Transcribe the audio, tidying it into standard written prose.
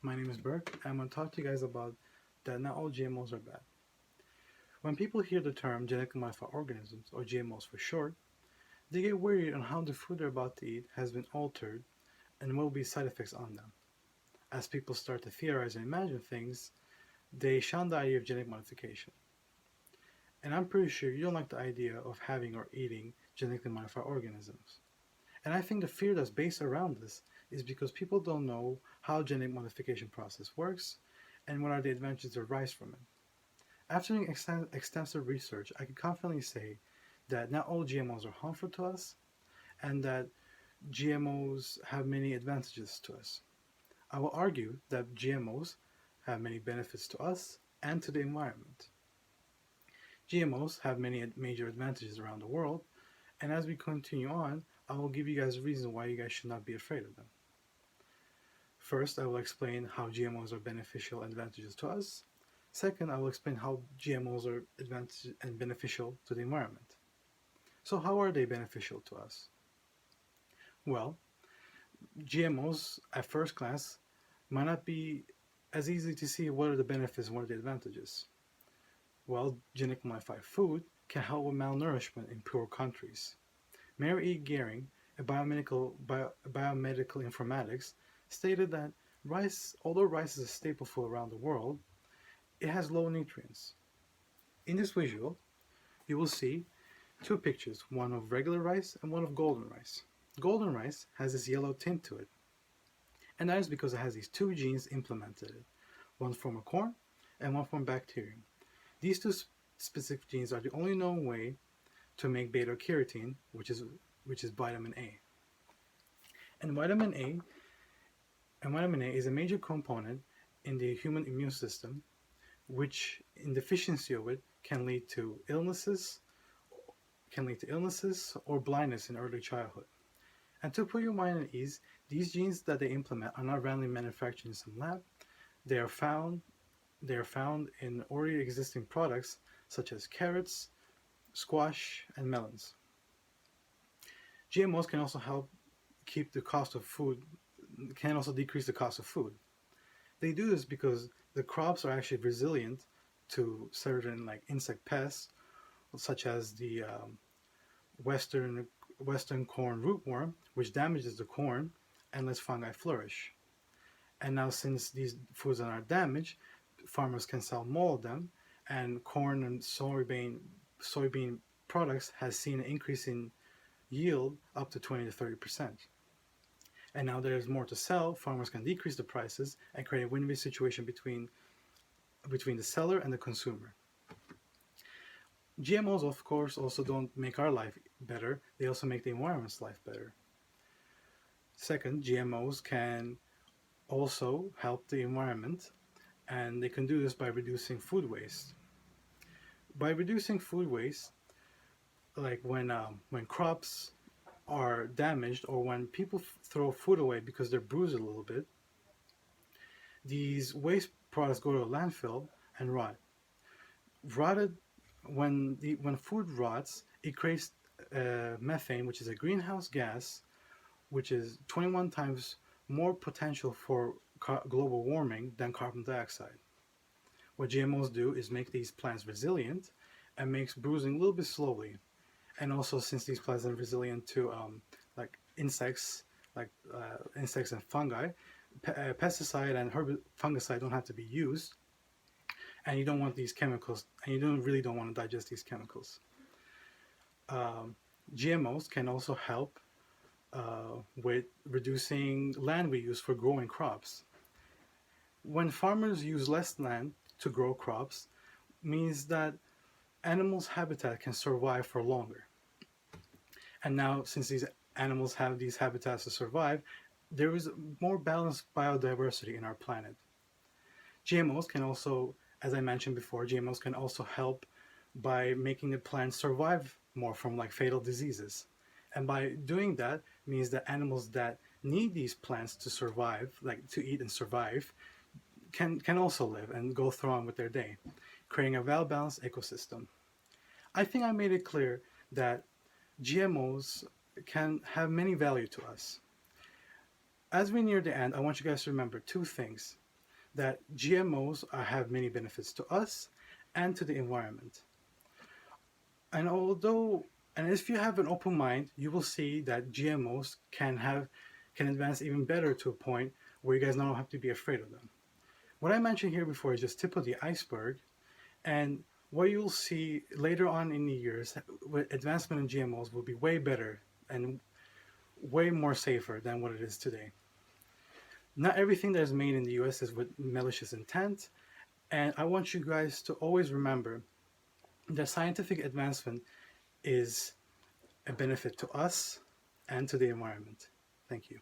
My name is Burke, and I'm going to talk to you guys about that not all GMOs are bad. When people hear the term genetically modified organisms, or GMOs for short, they get worried on how the food they're about to eat has been altered and what will be side effects on them. As people start to theorize and imagine things, they shun the idea of genetic modification. And I'm pretty sure you don't like the idea of having or eating genetically modified organisms. And I think the fear that's based around this is because people don't know how genetic modification process works and what are the advantages that arise from it. After doing extensive research, I can confidently say that not all GMOs are harmful to us and that GMOs have many advantages to us. I will argue that GMOs have many benefits to us and to the environment. GMOs have many major advantages around the world, and as we continue on, I will give you guys reasons why you guys should not be afraid of them. First, I will explain how GMOs are beneficial and advantages to us. Second, I will explain how GMOs are advantageous and beneficial to the environment. So how are they beneficial to us? Well, GMOs at first glance might not be as easy to see what are the benefits and what are the advantages. Well, genetically modified food can help with malnourishment in poor countries. Mary E. Gehring, a biomedical informatics, stated that rice, although rice is a staple food around the world, it has low nutrients. In this visual, you will see two pictures, one of regular rice and one of golden rice. Golden rice has this yellow tint to it, and that is because it has these two genes implemented in it, one from a corn and one from bacterium. These two specific genes are the only known way to make beta carotene, which is vitamin A. And vitamin A is a major component in the human immune system, which in deficiency of it can lead to illnesses or blindness in early childhood. And to put your mind at ease, these genes that they implement are not randomly manufactured in some lab. They are found in already existing products such as carrots, squash, and melons. GMOs can also help keep the cost of food, can also decrease the cost of food. They do this because the crops are actually resilient to certain like insect pests, such as the western corn rootworm, which damages the corn and lets fungi flourish. And now since these foods are not damaged, farmers can sell more of them, and corn and soybean products has seen an increase in yield up to 20 to 30%. And now there's more to sell, farmers can decrease the prices and create a win-win situation between the seller and the consumer. GMOs, of course, also don't make our life better, they also make the environment's life better. Second, GMOs can also help the environment, and they can do this by reducing food waste. By reducing food waste, like when crops are damaged or when people throw food away because they're bruised a little bit, these waste products go to a landfill and rot. When food rots, it creates methane, which is a greenhouse gas, which is 21 times more potential for global warming than carbon dioxide. What GMOs do is make these plants resilient and makes bruising a little bit slowly. And also, since these plants are resilient to like insects and fungi, pesticide and fungicide don't have to be used, and you don't want these chemicals, and you don't want to digest these chemicals. GMOs can also help with reducing land we use for growing crops. When farmers use less land to grow crops, means that animals' habitat can survive for longer. And now, since these animals have these habitats to survive, there is more balanced biodiversity in our planet. GMOs can also, as I mentioned before, GMOs can also help by making the plants survive more from like fatal diseases. And by doing that means that animals that need these plants to survive, like to eat and survive, can also live and go through on with their day, creating a well-balanced ecosystem. I think I made it clear that GMOs can have many value to us. As we near the end, I want you guys to remember two things. that GMOs have many benefits to us and to the environment. And if you have an open mind, you will see that GMOs can advance even better to a point where you guys don't have to be afraid of them. What I mentioned here before is just tip of the iceberg, and what you'll see later on in the years with advancement in GMOs will be way better and way more safer than what it is today. Not everything that is made in the US is with malicious intent, and I want you guys to always remember that scientific advancement is a benefit to us and to the environment. Thank you.